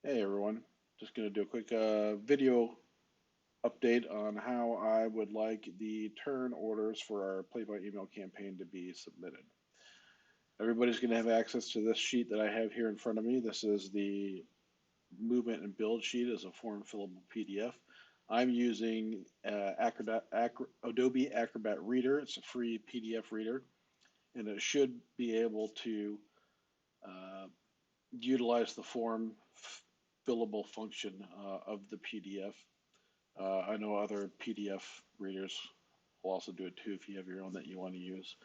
Hey everyone, just going to do a quick video update on how I would like the turn orders for our play-by-email campaign to be submitted. Everybody's going to have access to this sheet that I have here in front of me. This is the movement and build sheet as a form fillable PDF. I'm using Adobe Acrobat Reader. It's a free PDF reader, and it should be able to uh, utilize the form fillable function of the PDF. I know other PDF readers will also do it too if you have your own that you want to use.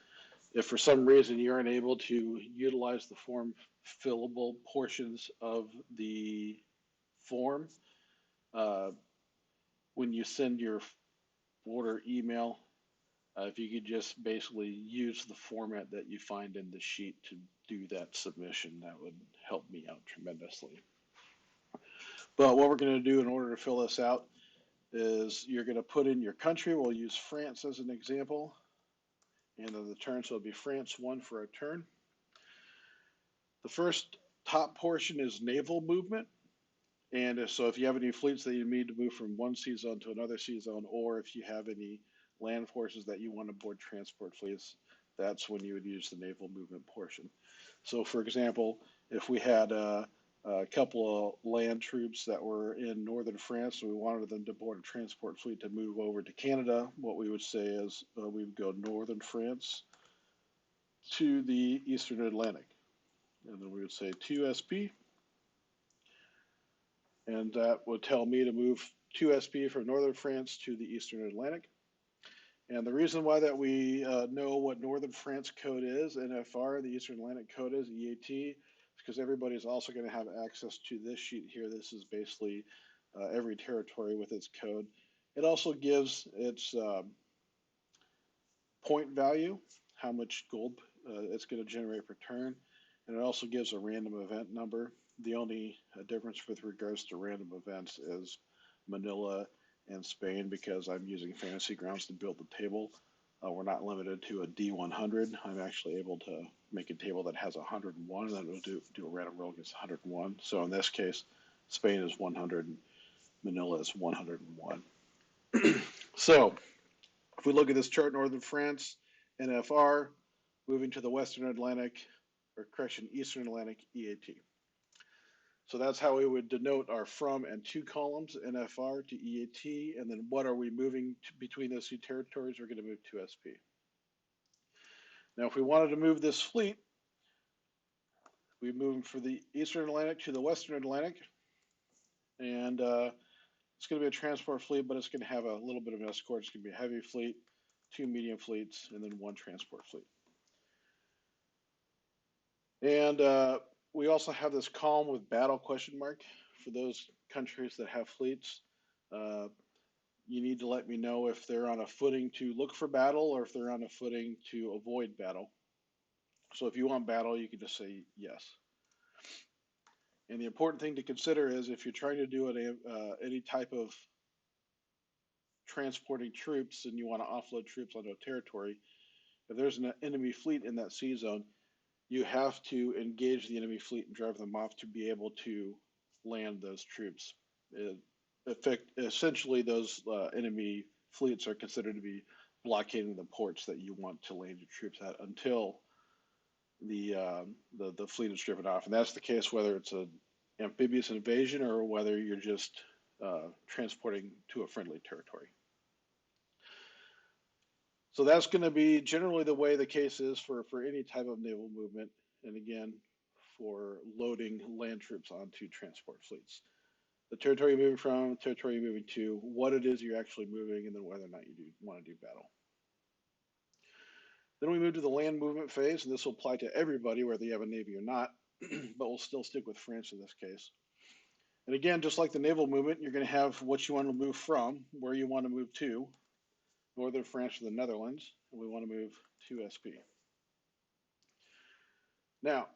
If for some reason you're unable to utilize the form fillable portions of the form, uh, when you send your order email, if you could just basically use the format that you find in the sheet to do that submission, that would help me out tremendously. But what we're going to do in order to fill this out is you're going to put in your country. We'll use France as an example. And then the turn, so it'll be France 1 for a turn. The first top portion is naval movement. And so if you have any fleets that you need to move from one sea zone to another sea zone, or if you have any land forces that you want to board transport fleets, that's when you would use the naval movement portion. So for example, if we had a couple of land troops that were in northern France and we wanted them to board a transport fleet to move over to Canada, what we would say is we would go northern France to the eastern Atlantic. And then we would say 2SP, and that would tell me to move 2SP from northern France to the eastern Atlantic. And the reason why that we know what northern France code is, NFR, the eastern Atlantic code is EAT, is because everybody's also going to have access to this sheet here. This is basically every territory with its code. It also gives its point value, how much gold it's going to generate per turn, and it also gives a random event number. The only difference with regards to random events is Manila and Spain, because I'm using Fantasy Grounds to build the table. We're not limited to a D100. I'm actually able to make a table that has 101, and then it'll do a random roll against 101. So in this case, Spain is 100, and Manila is 101. So if we look at this chart, northern France, NFR, moving to the western Atlantic, or correction, eastern Atlantic, EAT. So that's how we would denote our from and to columns, NFR to EAT, and then what are we moving between those two territories? We're going to move to SP. Now, if we wanted to move this fleet, we move from the eastern Atlantic to the western Atlantic, and it's going to be a transport fleet, but it's going to have a little bit of an escort. It's going to be a heavy fleet, two medium fleets, and then one transport fleet. And we also have this column with battle question mark for those countries that have fleets. Uh, you need to let me know if they're on a footing to look for battle or if they're on a footing to avoid battle. So if you want battle, you can just say yes. And the important thing to consider is if you're trying to do any type of transporting troops and you want to offload troops onto a territory, if there's an enemy fleet in that sea zone, you have to engage the enemy fleet and drive them off to be able to land those troops. Essentially, those enemy fleets are considered to be blockading the ports that you want to land your troops at until the fleet is driven off, and that's the case whether it's an amphibious invasion or whether you're just transporting to a friendly territory. So that's going to be generally the way the case is for any type of naval movement, and again, for loading land troops onto transport fleets. The territory you're moving from, territory you're moving to, what it is you're actually moving, and then whether or not you want to do battle. Then we move to the land movement phase, and this will apply to everybody, whether you have a navy or not, but we'll still stick with France in this case. And again, just like the naval movement, you're going to have what you want to move from, where you want to move to, northern France to the Netherlands, and we want to move to SP. Now,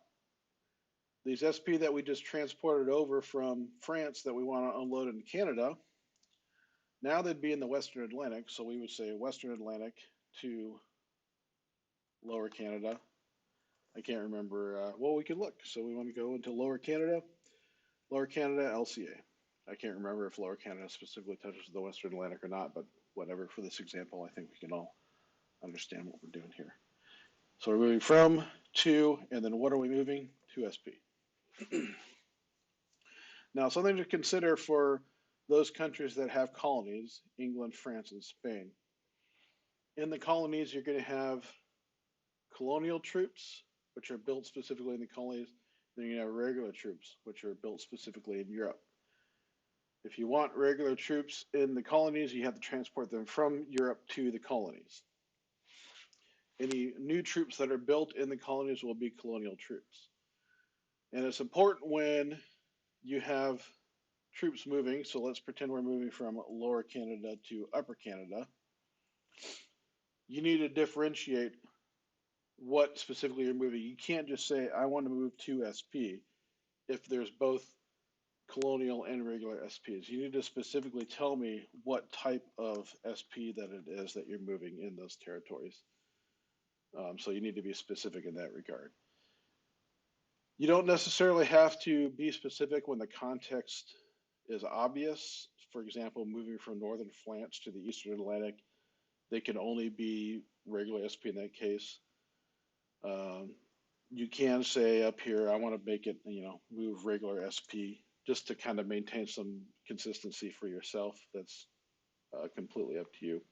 these SP that we just transported over from France that we want to unload in Canada, now they'd be in the Western Atlantic, so we would say Western Atlantic to Lower Canada. I can't remember. Well, we can look. So we want to go into Lower Canada. Lower Canada, LCA. I can't remember if Lower Canada specifically touches the Western Atlantic or not, but whatever. For this example, I think we can all understand what we're doing here. So we're moving from, to, and then what are we moving? To SP. Now, something to consider for those countries that have colonies, England, France, and Spain. In the colonies, you're going to have colonial troops, which are built specifically in the colonies. Then you have regular troops, which are built specifically in Europe. If you want regular troops in the colonies, you have to transport them from Europe to the colonies. Any new troops that are built in the colonies will be colonial troops. And it's important when you have troops moving, so let's pretend we're moving from Lower Canada to Upper Canada. You need to differentiate what specifically you're moving. You can't just say, I want to move to SP if there's both colonial and regular SPs. You need to specifically tell me what type of SP that it is that you're moving in those territories. So you need to be specific in that regard. You don't necessarily have to be specific when the context is obvious. For example, moving from northern France to the eastern Atlantic, they can only be regular SP in that case. You can say up here, I want to make it, move regular SP just to kind of maintain some consistency for yourself. That's completely up to you.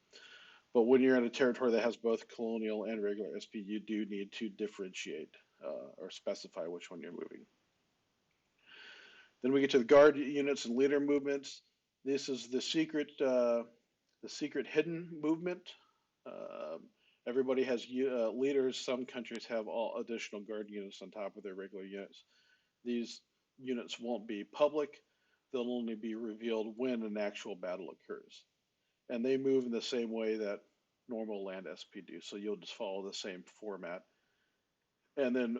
But when you're in a territory that has both colonial and regular SP, you do need to differentiate or specify which one you're moving. Then we get to the guard units and leader movements. This is the secret hidden movement. Everybody has leaders. Some countries have all additional guard units on top of their regular units. These units won't be public. They'll only be revealed when an actual battle occurs. And they move in the same way that normal land SP do. So you'll just follow the same format. And then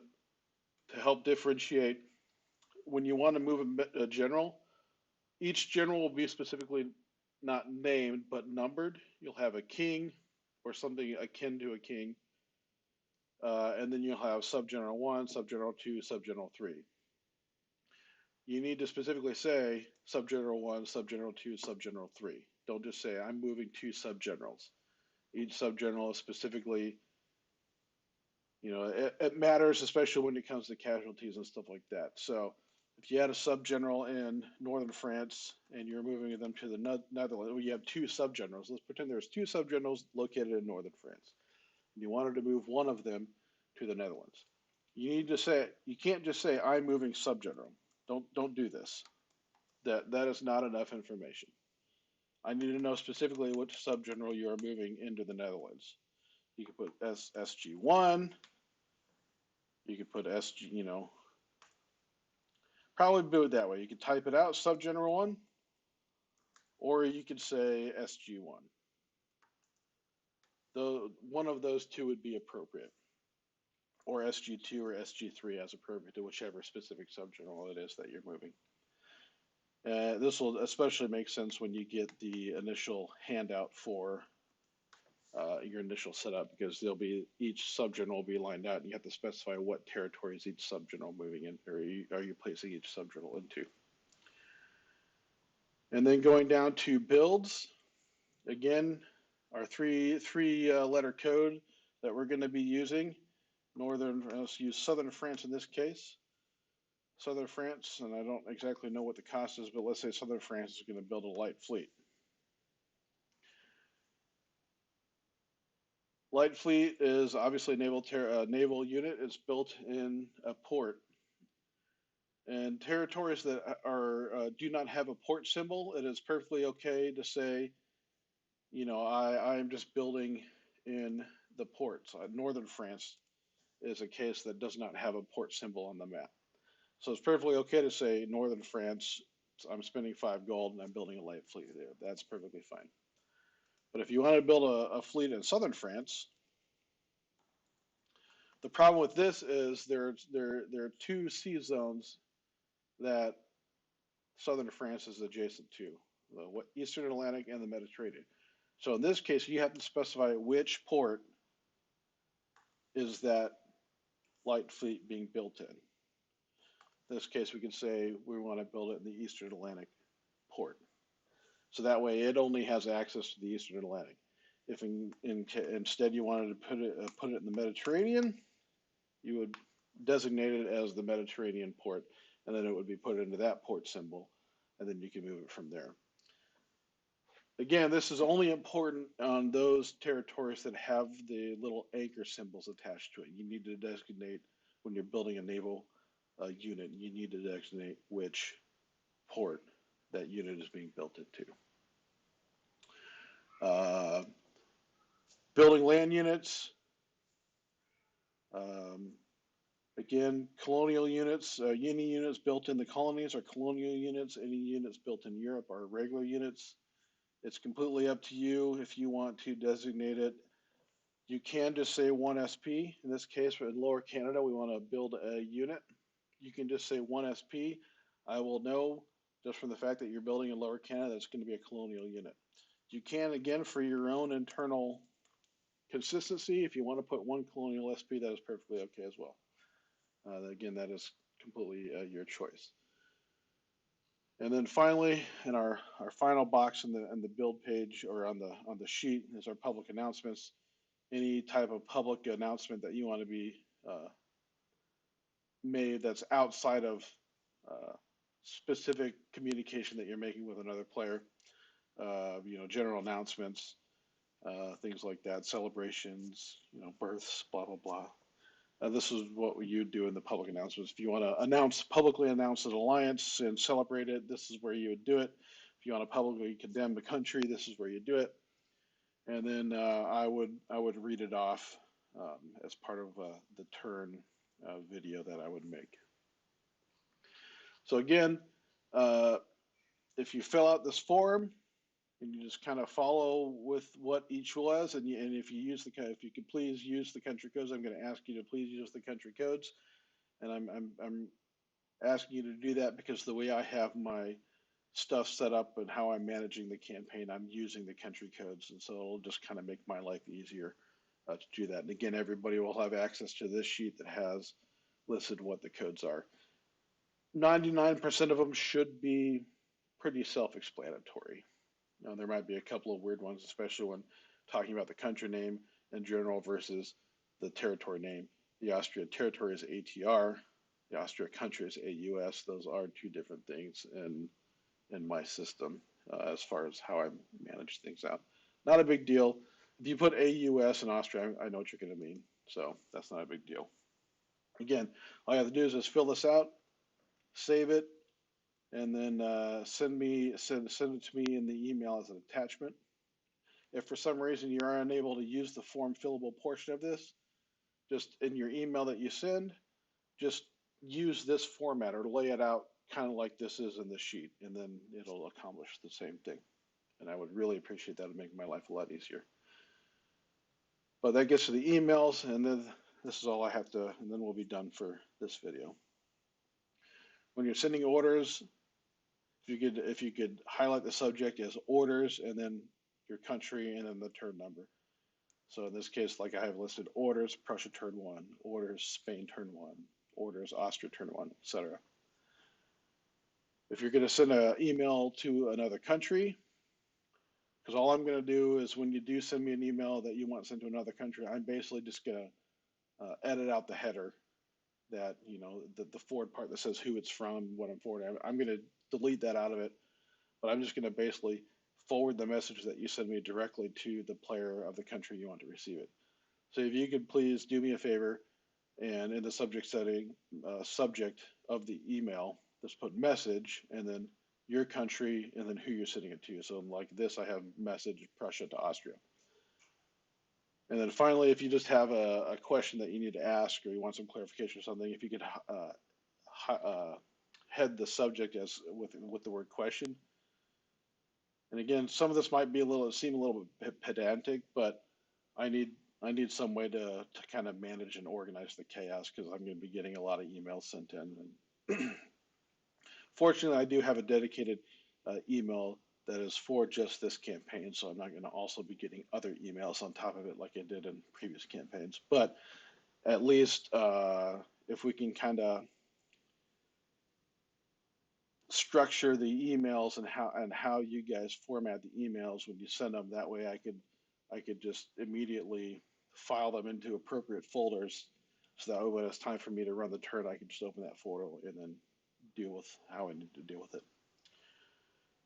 to help differentiate, when you want to move a general, each general will be specifically not named, but numbered. You'll have a king or something akin to a king. And then you'll have Subgeneral 1, Subgeneral 2, Subgeneral 3. You need to specifically say Subgeneral 1, Subgeneral 2, Subgeneral 3. Don't just say, I'm moving 2 subgenerals. Each subgeneral is specifically, it matters, especially when it comes to casualties and stuff like that. So if you had a subgeneral in northern France and you're moving them to the Netherlands, well, you have 2 subgenerals. Let's pretend there's 2 subgenerals located in northern France. And you wanted to move one of them to the Netherlands. You need to say, you can't just say, I'm moving subgeneral. Don't do this. That is not enough information. I need to know specifically which subgeneral you are moving into the Netherlands. You could put SG1. You could put SG, probably do it that way. You could type it out, Subgeneral 1, or you could say SG1. One of those two would be appropriate, or SG2 or SG3 as appropriate to whichever specific subgeneral it is that you're moving. This will especially make sense when you get the initial handout for your initial setup, because each subgeneral will be lined out, and you have to specify what territories each subgeneral moving in, or are you placing each subgeneral into. And then going down to builds, again, our three letter code that we're going to be using. Let's use Southern France in this case. Southern France, and I don't exactly know what the cost is, but let's say Southern France is going to build a light fleet. Light fleet is obviously a naval unit. It's built in a port. And territories that do not have a port symbol, it is perfectly okay to say, I am just building in the ports. Northern France is a case that does not have a port symbol on the map. So it's perfectly okay to say Northern France, I'm spending 5 gold and I'm building a light fleet there. That's perfectly fine. But if you want to build a fleet in Southern France, the problem with this is there are 2 sea zones that Southern France is adjacent to, the Eastern Atlantic and the Mediterranean. So in this case, you have to specify which port is that light fleet being built in. In this case, we can say we want to build it in the Eastern Atlantic port. So that way it only has access to the Eastern Atlantic. If instead you wanted to put it in the Mediterranean, you would designate it as the Mediterranean port, and then it would be put into that port symbol, and then you can move it from there. Again, this is only important on those territories that have the little anchor symbols attached to it. You need to designate when you're building a naval unit, you need to designate which port that unit is being built into. Building land units. Again, colonial units, any units built in the colonies are colonial units. Any units built in Europe are regular units. It's completely up to you if you want to designate it. You can just say 1SP. In this case, for Lower Canada, we want to build a unit. You can just say 1SP. I will know just from the fact that you're building in Lower Canada that it's going to be a colonial unit. You can, again, for your own internal consistency, if you want to put one colonial SP, that is perfectly okay as well. Again, that is completely your choice. And then finally, in our final box in the build page or on the sheet is our public announcements. Any type of public announcement that you want to be made that's outside of specific communication that you're making with another player. General announcements, things like that, celebrations, births, blah blah blah. This is what you do in the public announcements. If you want to publicly announce an alliance and celebrate it, this is where you would do it. If you want to publicly condemn the country, this is where you do it. And then I would read it off as part of the turn video that I would make. So again, if you fill out this form and you just kind of follow with what each was, and if you could please use the country codes, I'm going to ask you to please use the country codes, and I'm asking you to do that because the way I have my stuff set up and how I'm managing the campaign, I'm using the country codes, and so it'll just kind of make my life easier to do that. And again, everybody will have access to this sheet that has listed what the codes are. 99% of them should be pretty self-explanatory. Now, there might be a couple of weird ones, especially when talking about the country name in general versus the territory name. The Austrian territory is ATR. The Austria country is AUS. Those are two different things in my system as far as how I manage things out. Not a big deal. If you put AUS in Austria, I know what you're going to mean. So that's not a big deal. Again, all you have to do is just fill this out, save it, and then send it to me in the email as an attachment. If for some reason you are unable to use the form fillable portion of this, just in your email that you send, just use this format or lay it out kind of like this is in the sheet, and then it'll accomplish the same thing. And I would really appreciate that. It'd make my life a lot easier. But that gets to the emails, and then this is all I have to, and then we'll be done for this video. When you're sending orders, if you could highlight the subject as orders and then your country and then the turn number. So in this case, like I have listed orders, Prussia turn 1, orders, Spain turn 1, orders, Austria turn 1, etc. If you're going to send an email to another country, because all I'm going to do is when you do send me an email that you want sent to another country, I'm basically just going to edit out the header that, the forward part that says who it's from, what I'm forwarding. I'm going to delete that out of it, but I'm just going to basically forward the message that you send me directly to the player of the country you want to receive it. So if you could please do me a favor and in the subject setting, subject of the email, just put message and then your country and then who you're sending it to. So like this, I have message Prussia to Austria. And then finally, if you just have a question that you need to ask or you want some clarification or something, if you could head the subject as with the word question. And again, some of this might be seem a little bit pedantic, but I need some way to kind of manage and organize the chaos because I'm going to be getting a lot of emails sent in. And fortunately, I do have a dedicated email that is for just this campaign, so I'm not going to also be getting other emails on top of it like I did in previous campaigns. But at least if we can kind of structure the emails and how you guys format the emails when you send them. That way, I could just immediately file them into appropriate folders, so that way when it's time for me to run the turn, I can just open that folder and then deal with how I need to deal with it.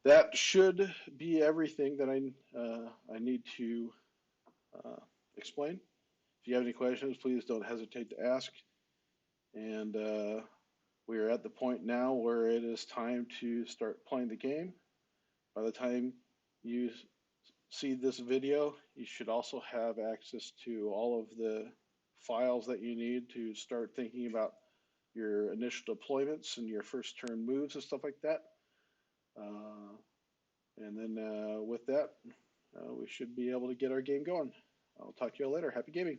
That should be everything that I need to uh, explain. If you have any questions, please don't hesitate to ask. And we are at the point now where it is time to start playing the game. By the time you see this video, you should also have access to all of the files that you need to start thinking about your initial deployments and your first turn moves and stuff like that. And then with that, we should be able to get our game going. I'll talk to you all later. Happy gaming.